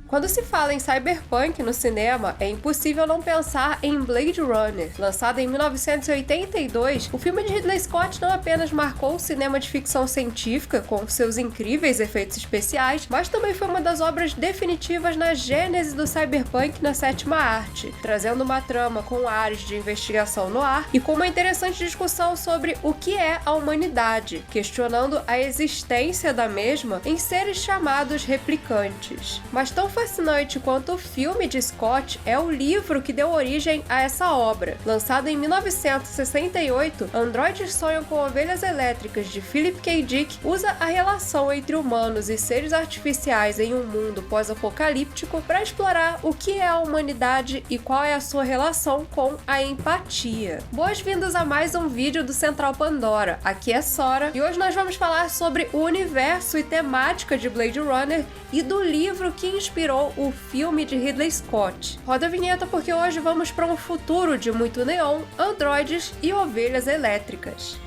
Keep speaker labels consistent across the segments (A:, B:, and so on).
A: Quando se fala em cyberpunk no cinema, é impossível não pensar em Blade Runner. Lançado em 1982, o filme de Ridley Scott não apenas marcou o cinema de ficção científica com seus incríveis efeitos especiais, mas também foi uma das obras definitivas na gênese do cyberpunk na sétima arte, trazendo uma trama com ares de investigação no ar e com uma interessante discussão sobre o que é a humanidade, questionando a existência da mesma em seres chamados replicantes. Mas tão fascinante quanto o filme de Scott é o livro que deu origem a essa obra. Lançado em 1968, Androides Sonham com Ovelhas Elétricas, de Philip K. Dick, usa a relação entre humanos e seres artificiais em um mundo pós-apocalíptico para explorar o que é a humanidade e qual é a sua relação com a empatia. Boas-vindas a mais um vídeo do Central Pandora. Aqui é Sora e hoje nós vamos falar sobre o universo e temática de Blade Runner e do livro que inspirou o filme de Ridley Scott. Roda a vinheta porque hoje vamos para um futuro de muito neon, androides e ovelhas elétricas.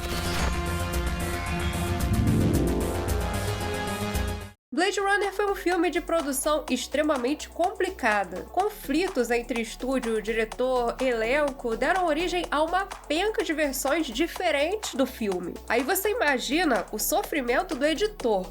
A: Blade Runner foi um filme de produção extremamente complicada. Conflitos entre estúdio, diretor, elenco deram origem a uma penca de versões diferentes do filme. Aí você imagina o sofrimento do editor.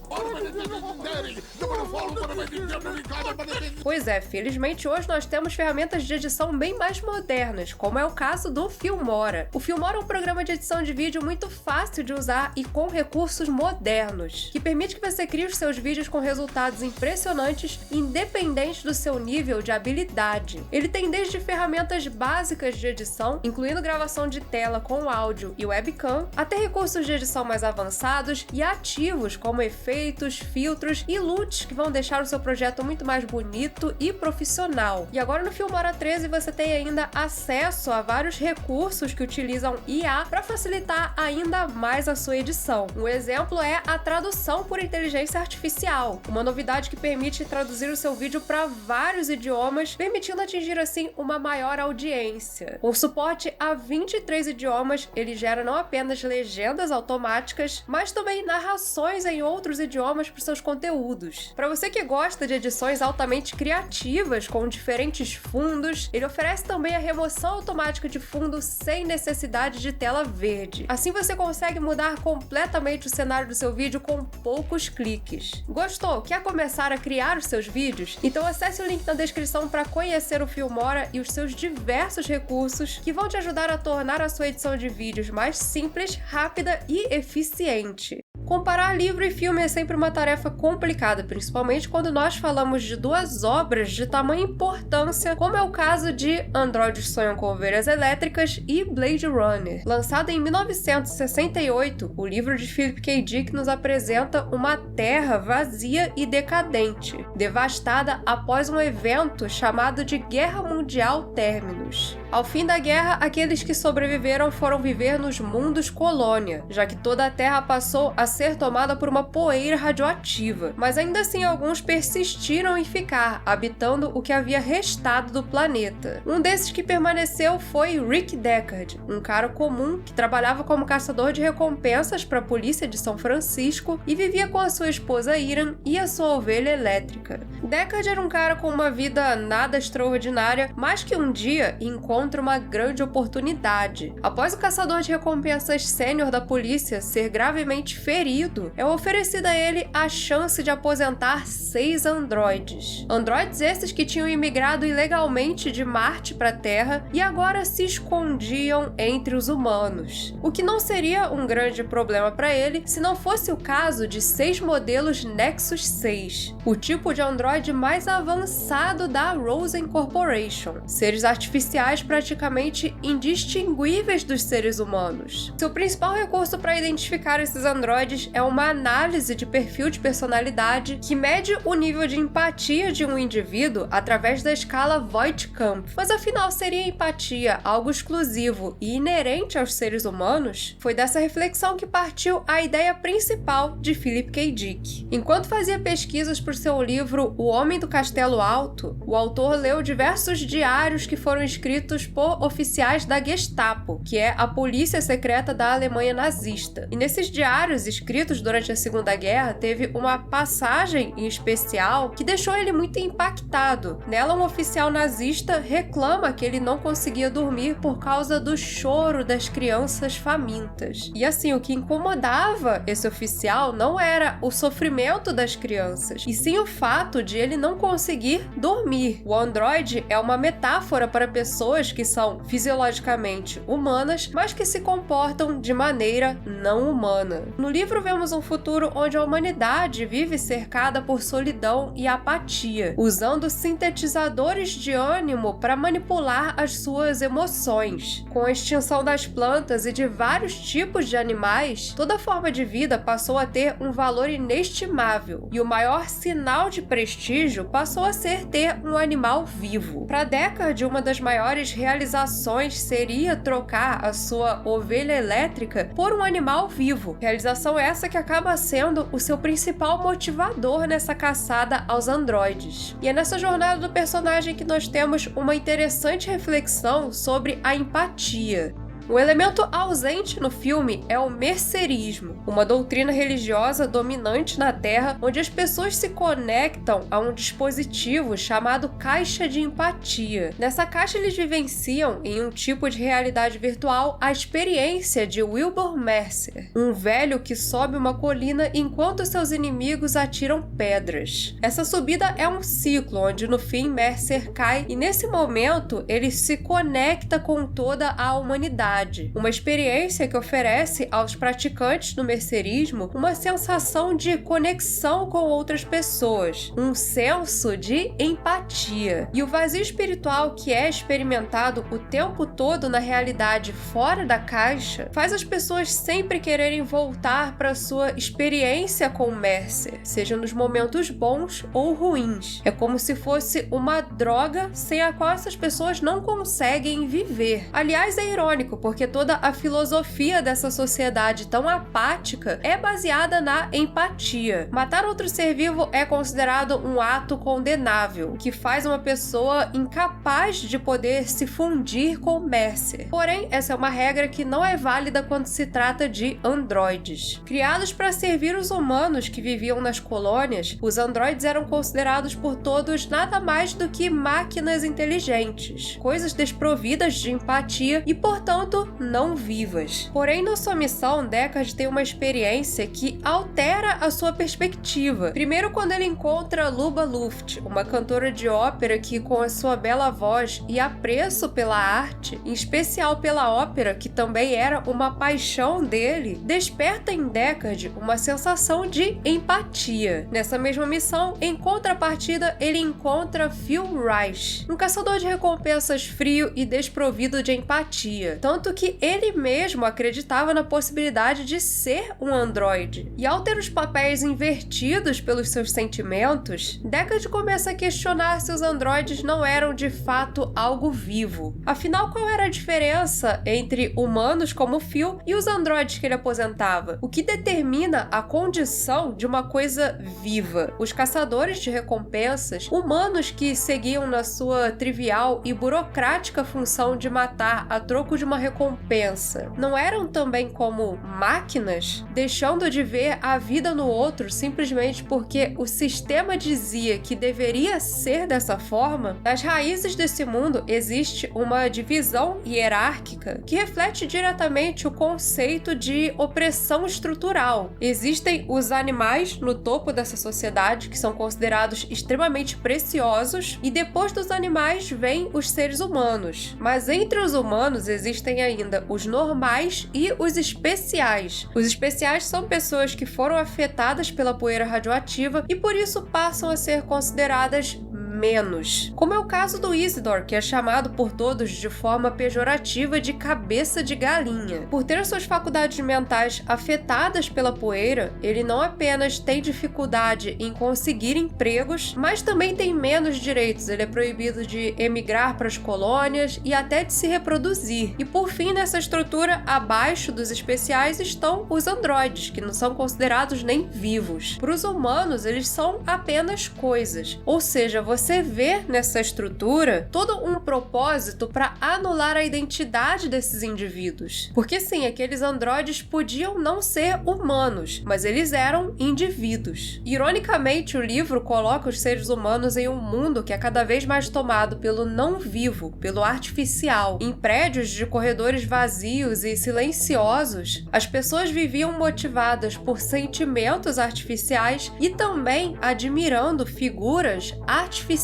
A: Pois é, felizmente hoje nós temos ferramentas de edição bem mais modernas, como é o caso do Filmora. O Filmora é um programa de edição de vídeo muito fácil de usar e com recursos modernos, que permite que você crie os seus vídeos com resultados impressionantes, independente do seu nível de habilidade. Ele tem desde ferramentas básicas de edição, incluindo gravação de tela com áudio e webcam, até recursos de edição mais avançados e ativos, como efeitos, filtros e LUTs, que vão deixar o seu projeto muito mais bonito e profissional. E agora no Filmora 13 você tem ainda acesso a vários recursos que utilizam IA para facilitar ainda mais a sua edição. Um exemplo é a tradução por inteligência artificial, uma novidade que permite traduzir o seu vídeo para vários idiomas, permitindo atingir assim uma maior audiência. Com suporte a 23 idiomas, ele gera não apenas legendas automáticas, mas também narrações em outros idiomas para seus conteúdos. Para você que gosta de edições altamente criativas com diferentes fundos, ele oferece também a remoção automática de fundo sem necessidade de tela verde. Assim você consegue mudar completamente o cenário do seu vídeo com poucos cliques. Gostou? Quer começar a criar os seus vídeos? Então acesse o link na descrição para conhecer o Filmora e os seus diversos recursos que vão te ajudar a tornar a sua edição de vídeos mais simples, rápida e eficiente. Comparar livro e filme é sempre uma tarefa complicada, principalmente quando nós falamos de duas obras de tamanha importância, como é o caso de Androides Sonham com Ovelhas Elétricas e Blade Runner. Lançado em 1968, o livro de Philip K. Dick nos apresenta uma terra vazia e decadente, devastada após um evento chamado de Guerra Mundial Terminus. Ao fim da guerra, aqueles que sobreviveram foram viver nos mundos colônia, já que toda a Terra passou a ser tomada por uma poeira radioativa, mas ainda assim alguns persistiram em ficar, habitando o que havia restado do planeta. Um desses que permaneceu foi Rick Deckard, um cara comum que trabalhava como caçador de recompensas para a polícia de São Francisco e vivia com a sua esposa Iran e a sua ovelha elétrica. Deckard era um cara com uma vida nada extraordinária, mas que um dia encontra uma grande oportunidade. Após o caçador de recompensas sênior da polícia ser gravemente ferido, é oferecida a ele a chance de aposentar 6 androides. Androides esses que tinham imigrado ilegalmente de Marte para a Terra e agora se escondiam entre os humanos. O que não seria um grande problema para ele se não fosse o caso de 6 modelos Nexus 6, o tipo de androide mais avançado da Rosen Corporation, seres artificiais praticamente indistinguíveis dos seres humanos. Seu principal recurso para identificar esses androides é uma análise de perfil de personalidade que mede o nível de empatia de um indivíduo através da escala Voigt-Kampff. Mas afinal, seria empatia algo exclusivo e inerente aos seres humanos? Foi dessa reflexão que partiu a ideia principal de Philip K. Dick. Enquanto fazia pesquisas para o seu livro O Homem do Castelo Alto, o autor leu diversos diários que foram escritos feitos por oficiais da Gestapo, que é a polícia secreta da Alemanha nazista. E nesses diários escritos durante a Segunda Guerra, teve uma passagem em especial que deixou ele muito impactado. Nela, um oficial nazista reclama que ele não conseguia dormir por causa do choro das crianças famintas. E assim, o que incomodava esse oficial não era o sofrimento das crianças, e sim o fato de ele não conseguir dormir. O androide é uma metáfora para pessoas que são fisiologicamente humanas, mas que se comportam de maneira não humana. No livro vemos um futuro onde a humanidade vive cercada por solidão e apatia, usando sintetizadores de ânimo para manipular as suas emoções. Com a extinção das plantas e de vários tipos de animais, toda forma de vida passou a ter um valor inestimável, e o maior sinal de prestígio passou a ser ter um animal vivo. Para Deckard, uma das maiores realizações seria trocar a sua ovelha elétrica por um animal vivo. Realização essa que acaba sendo o seu principal motivador nessa caçada aos androides. E é nessa jornada do personagem que nós temos uma interessante reflexão sobre a empatia. Um elemento ausente no filme é o mercerismo, uma doutrina religiosa dominante na Terra, onde as pessoas se conectam a um dispositivo chamado caixa de empatia. Nessa caixa eles vivenciam, em um tipo de realidade virtual, a experiência de Wilbur Mercer, um velho que sobe uma colina enquanto seus inimigos atiram pedras. Essa subida é um ciclo, onde no fim Mercer cai, e nesse momento ele se conecta com toda a humanidade. Uma experiência que oferece aos praticantes do mercerismo uma sensação de conexão com outras pessoas, um senso de empatia. E o vazio espiritual que é experimentado o tempo todo na realidade fora da caixa faz as pessoas sempre quererem voltar para sua experiência com o Mercer, seja nos momentos bons ou ruins. É como se fosse uma droga sem a qual essas pessoas não conseguem viver. Aliás, é irônico, porque toda a filosofia dessa sociedade tão apática é baseada na empatia. Matar outro ser vivo é considerado um ato condenável, que faz uma pessoa incapaz de poder se fundir com o Mercer. Porém, essa é uma regra que não é válida quando se trata de androides. Criados para servir os humanos que viviam nas colônias, os androides eram considerados por todos nada mais do que máquinas inteligentes, coisas desprovidas de empatia e, portanto, não vivas. Porém, na sua missão, Deckard tem uma experiência que altera a sua perspectiva. Primeiro, quando ele encontra Luba Luft, uma cantora de ópera que, com a sua bela voz e apreço pela arte, em especial pela ópera, que também era uma paixão dele, desperta em Deckard uma sensação de empatia. Nessa mesma missão, em contrapartida, ele encontra Phil Reich, um caçador de recompensas frio e desprovido de empatia, tanto que ele mesmo acreditava na possibilidade de ser um androide. E ao ter os papéis invertidos pelos seus sentimentos, Deckard começa a questionar se os androides não eram de fato algo vivo. Afinal, qual era a diferença entre humanos como Phil e os androides que ele aposentava? O que determina a condição de uma coisa viva? Os caçadores de recompensas, humanos que seguiam na sua trivial e burocrática função de matar a troco de uma recompensa, não eram também como máquinas, deixando de ver a vida no outro simplesmente porque o sistema dizia que deveria ser dessa forma? Nas raízes desse mundo existe uma divisão hierárquica que reflete diretamente o conceito de opressão estrutural. Existem os animais no topo dessa sociedade, que são considerados extremamente preciosos, e depois dos animais vêm os seres humanos. Mas entre os humanos existem ainda os normais e os especiais. Os especiais são pessoas que foram afetadas pela poeira radioativa e por isso passam a ser consideradas menos. Como é o caso do Isidore, que é chamado por todos de forma pejorativa de cabeça de galinha. Por ter suas faculdades mentais afetadas pela poeira, ele não apenas tem dificuldade em conseguir empregos, mas também tem menos direitos. Ele é proibido de emigrar para as colônias e até de se reproduzir. E por fim, nessa estrutura, abaixo dos especiais estão os androides, que não são considerados nem vivos. Para os humanos, eles são apenas coisas. Ou seja, você você vê nessa estrutura todo um propósito para anular a identidade desses indivíduos. Porque sim, aqueles androides podiam não ser humanos, mas eles eram indivíduos. Ironicamente, o livro coloca os seres humanos em um mundo que é cada vez mais tomado pelo não vivo, pelo artificial. Em prédios de corredores vazios e silenciosos, as pessoas viviam motivadas por sentimentos artificiais e também admirando figuras artificiais,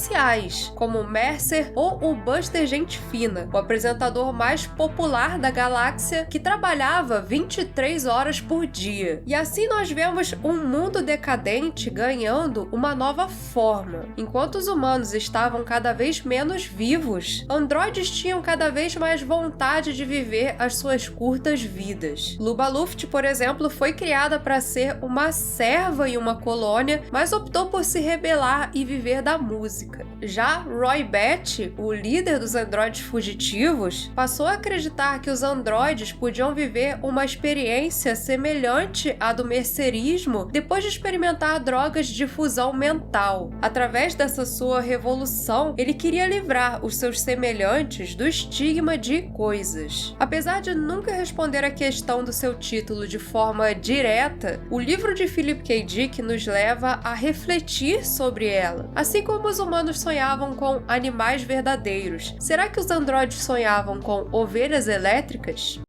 A: como Mercer ou o Buster Gente Fina, o apresentador mais popular da galáxia que trabalhava 23 horas por dia. E assim nós vemos um mundo decadente ganhando uma nova forma. Enquanto os humanos estavam cada vez menos vivos, androides tinham cada vez mais vontade de viver as suas curtas vidas. Luba Luft, por exemplo, foi criada para ser uma serva em uma colônia, mas optou por se rebelar e viver da música. Já Roy Batty, o líder dos androides fugitivos, passou a acreditar que os androides podiam viver uma experiência semelhante à do mercerismo depois de experimentar drogas de fusão mental. Através dessa sua revolução, ele queria livrar os seus semelhantes do estigma de coisas. Apesar de nunca responder a questão do seu título de forma direta, o livro de Philip K. Dick nos leva a refletir sobre ela. Assim como os humanos sonhavam com animais verdadeiros, será que os androides sonhavam com ovelhas elétricas?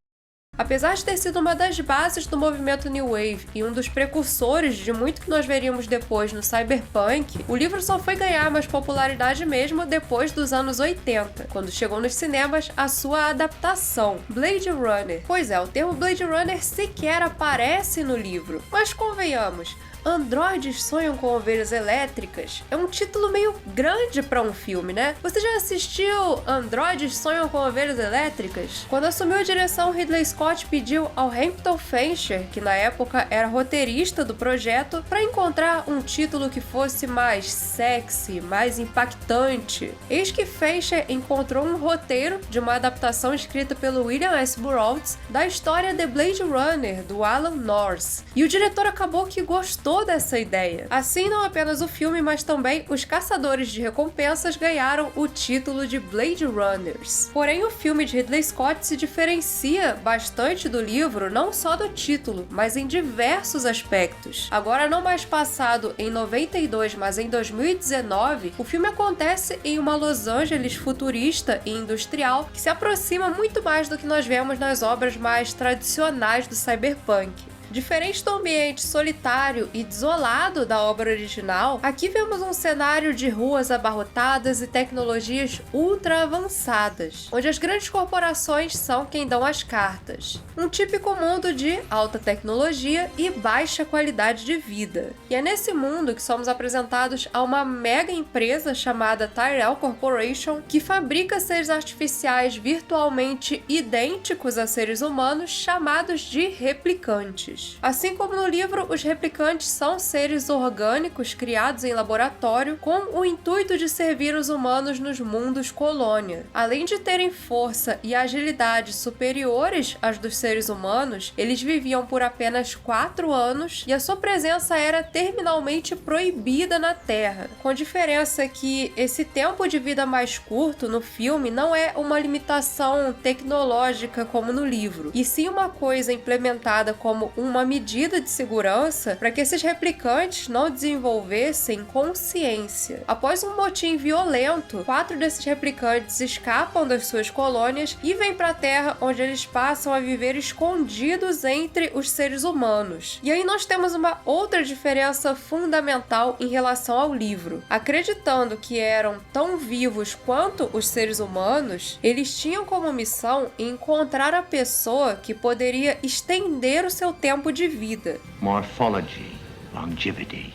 A: Apesar de ter sido uma das bases do movimento New Wave e um dos precursores de muito que nós veríamos depois no cyberpunk, o livro só foi ganhar mais popularidade mesmo depois dos anos 80, quando chegou nos cinemas a sua adaptação, Blade Runner. Pois é, o termo Blade Runner sequer aparece no livro, mas convenhamos, Androides sonham com ovelhas elétricas? É um título meio grande para um filme, né? Você já assistiu Androides sonham com ovelhas elétricas? Quando assumiu a direção, Ridley Scott pediu ao Hampton Fancher, que na época era roteirista do projeto, para encontrar um título que fosse mais sexy, mais impactante. Eis que Fancher encontrou um roteiro de uma adaptação escrita pelo William S. Burroughs da história The Blade Runner, do Alan North. E o diretor acabou que gostou dessa ideia. Assim, não apenas o filme, mas também os caçadores de recompensas ganharam o título de Blade Runners. Porém, o filme de Ridley Scott se diferencia bastante do livro, não só do título, mas em diversos aspectos. Agora, não mais passado em 92, mas em 2019, o filme acontece em uma Los Angeles futurista e industrial que se aproxima muito mais do que nós vemos nas obras mais tradicionais do cyberpunk. Diferente do ambiente solitário e desolado da obra original, aqui vemos um cenário de ruas abarrotadas e tecnologias ultra avançadas, onde as grandes corporações são quem dão as cartas. Um típico mundo de alta tecnologia e baixa qualidade de vida. E é nesse mundo que somos apresentados a uma mega empresa chamada Tyrell Corporation, que fabrica seres artificiais virtualmente idênticos a seres humanos, chamados de replicantes. Assim como no livro, os replicantes são seres orgânicos criados em laboratório com o intuito de servir os humanos nos mundos colônia. Além de terem força e agilidade superiores às dos seres humanos, eles viviam por apenas 4 anos e a sua presença era terminalmente proibida na Terra, com diferença que esse tempo de vida mais curto no filme não é uma limitação tecnológica como no livro, e sim uma coisa implementada como uma medida de segurança para que esses replicantes não desenvolvessem consciência. Após um motim violento, 4 desses replicantes escapam das suas colônias e vêm para a Terra, onde eles passam a viver escondidos entre os seres humanos. E aí nós temos uma outra diferença fundamental em relação ao livro. Acreditando que eram tão vivos quanto os seres humanos, eles tinham como missão encontrar a pessoa que poderia estender o seu tempo de vida.
B: Morphology, longevity,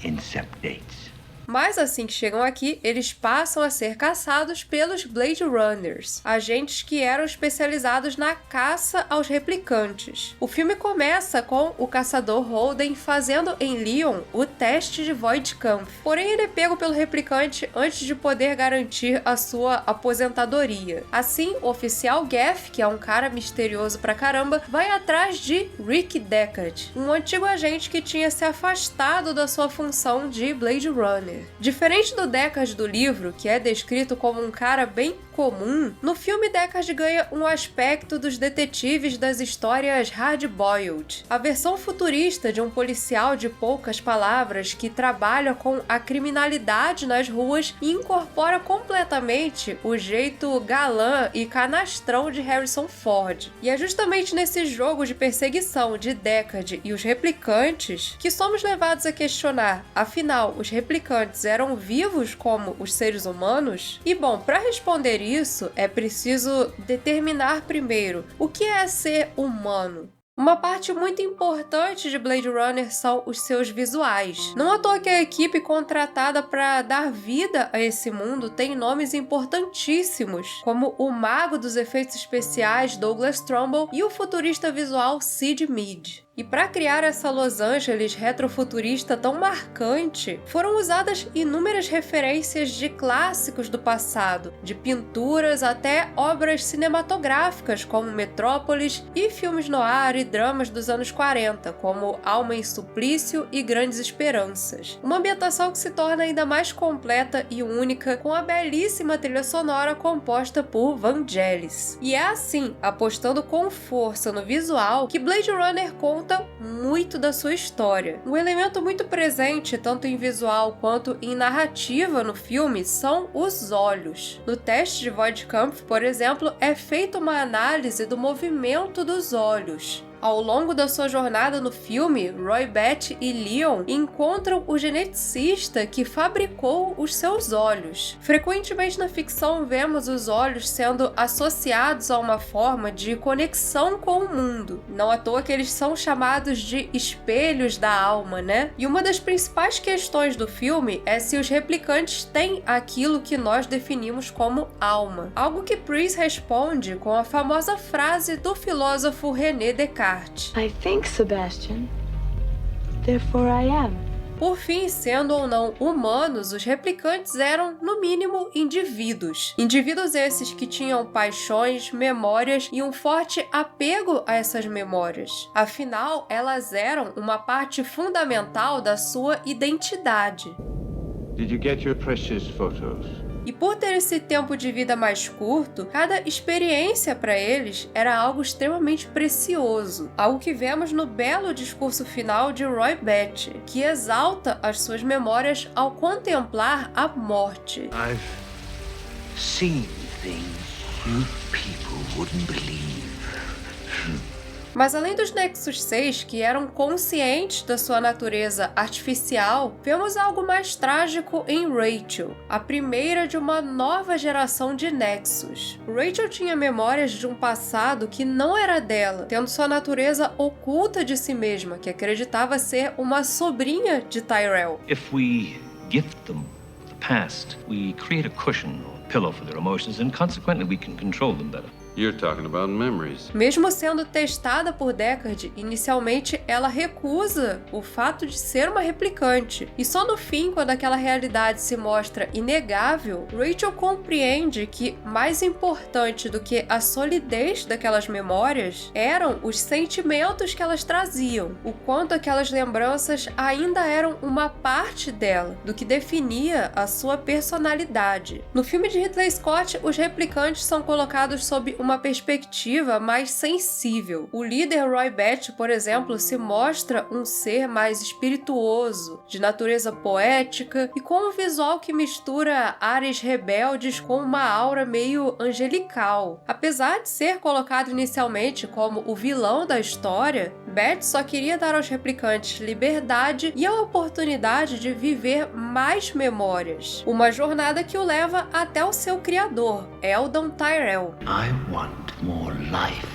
B: incept dates.
A: Mas assim que chegam aqui, eles passam a ser caçados pelos Blade Runners, agentes que eram especializados na caça aos replicantes. O filme começa com o caçador Holden fazendo em Leon o teste de Voidkampf. Porém, ele é pego pelo replicante antes de poder garantir a sua aposentadoria. Assim, o oficial Gaff, que é um cara misterioso pra caramba, vai atrás de Rick Deckard, um antigo agente que tinha se afastado da sua função de Blade Runner. Runner. Diferente do Deckard do livro, que é descrito como um cara bem comum, no filme Deckard ganha um aspecto dos detetives das histórias hard-boiled. A versão futurista de um policial de poucas palavras que trabalha com a criminalidade nas ruas e incorpora completamente o jeito galã e canastrão de Harrison Ford. E é justamente nesse jogo de perseguição de Deckard e os replicantes que somos levados a questionar, afinal, os replicantes eram vivos como os seres humanos? E bom, para responder isso, é preciso determinar primeiro o que é ser humano. Uma parte muito importante de Blade Runner são os seus visuais. Não à toa que a equipe contratada para dar vida a esse mundo tem nomes importantíssimos, como o mago dos efeitos especiais Douglas Trumbull e o futurista visual Sid Mead. E para criar essa Los Angeles retrofuturista tão marcante, foram usadas inúmeras referências de clássicos do passado, de pinturas até obras cinematográficas como Metrópolis e filmes noir e dramas dos anos 40, como Alma em Suplício e Grandes Esperanças. Uma ambientação que se torna ainda mais completa e única com a belíssima trilha sonora composta por Vangelis. E é assim, apostando com força no visual, que Blade Runner conta muito da sua história. Um elemento muito presente, tanto em visual quanto em narrativa no filme, são os olhos. No teste de Voight-Kampff, por exemplo, é feita uma análise do movimento dos olhos. Ao longo da sua jornada no filme, Roy Batty e Leon encontram o geneticista que fabricou os seus olhos. Frequentemente na ficção vemos os olhos sendo associados a uma forma de conexão com o mundo. Não à toa que eles são chamados de espelhos da alma, né? E uma das principais questões do filme é se os replicantes têm aquilo que nós definimos como alma. Algo que Pryce responde com a famosa frase do filósofo René Descartes.
C: I think, Sebastian. Therefore I am.
A: Por fim, sendo ou não humanos, os replicantes eram, no mínimo, indivíduos. Indivíduos esses que tinham paixões, memórias e um forte apego a essas memórias. Afinal, elas eram uma parte fundamental da sua identidade.
B: Did you get your precious photos?
A: E por ter esse tempo de vida mais curto, cada experiência para eles era algo extremamente precioso. Algo que vemos no belo discurso final de Roy Batty, que exalta as suas memórias ao contemplar a morte.
B: I've seen things you people wouldn't believe.
A: Mas além dos Nexus 6, que eram conscientes da sua natureza artificial, vemos algo mais trágico em Rachel, a primeira de uma nova geração de Nexus. Rachel tinha memórias de um passado que não era dela, tendo sua natureza oculta de si mesma, que acreditava ser uma sobrinha de Tyrell.
D: If we gift them the past, we create a cushion or pillow for their emotions, and consequently we can control them better.
E: You're talking about memories.
A: Mesmo sendo testada por Deckard, inicialmente ela recusa o fato de ser uma replicante. E só no fim, quando aquela realidade se mostra inegável, Rachel compreende que mais importante do que a solidez daquelas memórias eram os sentimentos que elas traziam, o quanto aquelas lembranças ainda eram uma parte dela, do que definia a sua personalidade. No filme de Ridley Scott, os replicantes são colocados sob uma perspectiva mais sensível. O líder Roy Batty, por exemplo, se mostra um ser mais espirituoso, de natureza poética e com um visual que mistura ares rebeldes com uma aura meio angelical. Apesar de ser colocado inicialmente como o vilão da história, Batty só queria dar aos replicantes liberdade e a oportunidade de viver mais memórias. Uma jornada que o leva até o seu criador, Eldon Tyrell.
B: I want more life,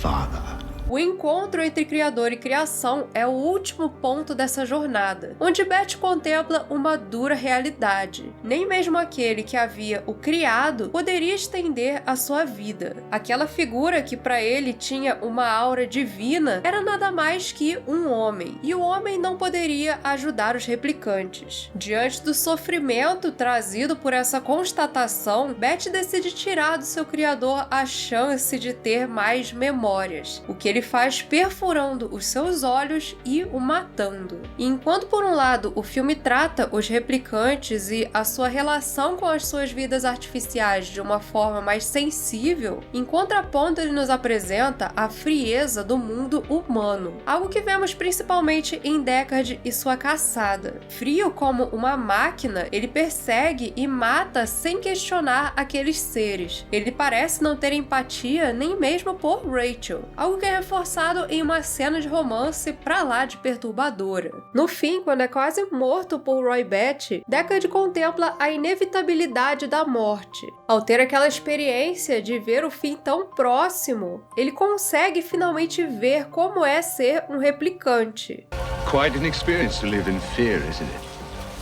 B: Father.
A: O encontro entre criador e criação é o último ponto dessa jornada, onde Batty contempla uma dura realidade. Nem mesmo aquele que havia o criado poderia estender a sua vida. Aquela figura que para ele tinha uma aura divina era nada mais que um homem, e o homem não poderia ajudar os replicantes. Diante do sofrimento trazido por essa constatação, Batty decide tirar do seu criador a chance de ter mais memórias. O que ele ele faz perfurando os seus olhos e o matando. E enquanto por um lado o filme trata os replicantes e a sua relação com as suas vidas artificiais de uma forma mais sensível, em contraponto ele nos apresenta a frieza do mundo humano, algo que vemos principalmente em Deckard e sua caçada. Frio como uma máquina, ele persegue e mata sem questionar aqueles seres. Ele parece não ter empatia nem mesmo por Rachel, algo que é reforçado em uma cena de romance pra lá de perturbadora. No fim, quando é quase morto por Roy Batty, Deckard contempla a inevitabilidade da morte. Ao ter aquela experiência de ver o fim tão próximo, ele consegue finalmente ver como é ser um replicante.
B: Quite an experience to live in fear, isn't it?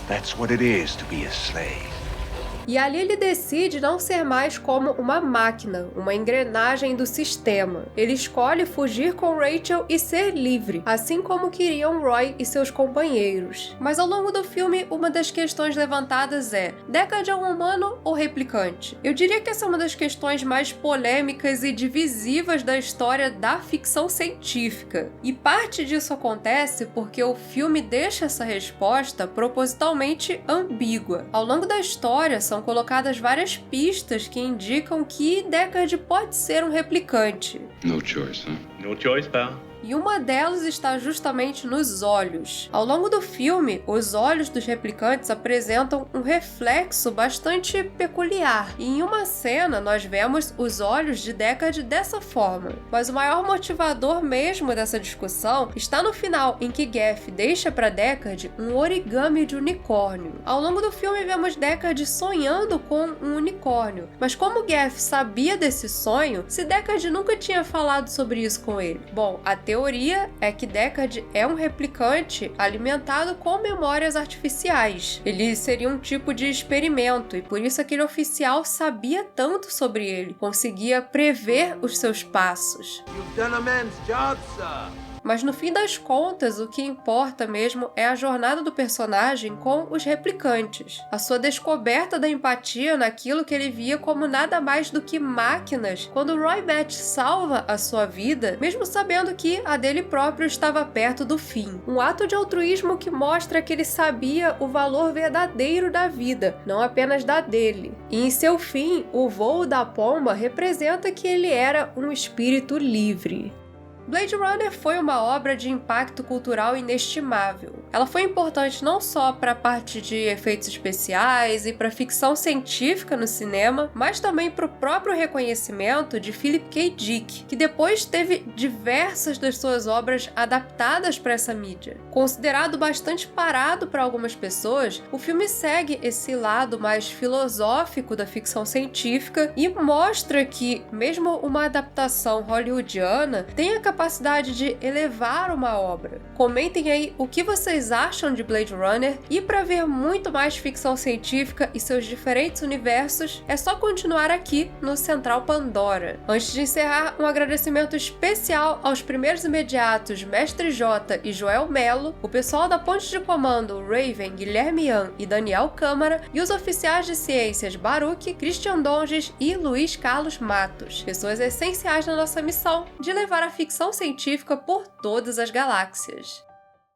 B: That's what it is to be a slave.
A: E ali ele decide não ser mais como uma máquina, uma engrenagem do sistema. Ele escolhe fugir com Rachel e ser livre, assim como queriam Roy e seus companheiros. Mas ao longo do filme, uma das questões levantadas é: Deckard é um humano ou replicante? Eu diria que essa é uma das questões mais polêmicas e divisivas da história da ficção científica. E parte disso acontece porque o filme deixa essa resposta propositalmente ambígua. Ao longo da história, são colocadas várias pistas que indicam que Deckard pode ser um replicante.
E: No choice, huh?
D: No choice, pal.
A: E uma delas está justamente nos olhos. Ao longo do filme, os olhos dos replicantes apresentam um reflexo bastante peculiar. E em uma cena, nós vemos os olhos de Deckard dessa forma. Mas o maior motivador mesmo dessa discussão está no final, em que Gaff deixa para Deckard um origami de unicórnio. Ao longo do filme, vemos Deckard sonhando com um unicórnio. Mas como Gaff sabia desse sonho, se Deckard nunca tinha falado sobre isso com ele? Bom, a teoria é que Deckard é um replicante alimentado com memórias artificiais. Ele seria um tipo de experimento e por isso aquele oficial sabia tanto sobre ele, conseguia prever os seus passos.
B: You've done a man's job, sir.
A: Mas no fim das contas, o que importa mesmo é a jornada do personagem com os replicantes. A sua descoberta da empatia naquilo que ele via como nada mais do que máquinas, quando Roy Batty salva a sua vida, mesmo sabendo que a dele próprio estava perto do fim. Um ato de altruísmo que mostra que ele sabia o valor verdadeiro da vida, não apenas da dele. E em seu fim, o voo da pomba representa que ele era um espírito livre. Blade Runner foi uma obra de impacto cultural inestimável. Ela foi importante não só para a parte de efeitos especiais e para a ficção científica no cinema, mas também para o próprio reconhecimento de Philip K. Dick, que depois teve diversas das suas obras adaptadas para essa mídia. Considerado bastante parado para algumas pessoas, o filme segue esse lado mais filosófico da ficção científica e mostra que, mesmo uma adaptação hollywoodiana, tem a capacidade de elevar uma obra. Comentem aí o que vocês acham de Blade Runner, e para ver muito mais ficção científica e seus diferentes universos, é só continuar aqui no Central Pandora. Antes de encerrar, um agradecimento especial aos primeiros imediatos Mestre J e Joel Melo, o pessoal da Ponte de Comando Raven, Guilherme Ian e Daniel Câmara, e os oficiais de ciências Baruch, Christian Donges e Luiz Carlos Matos, pessoas essenciais na nossa missão de levar a ficção científica por todas as galáxias.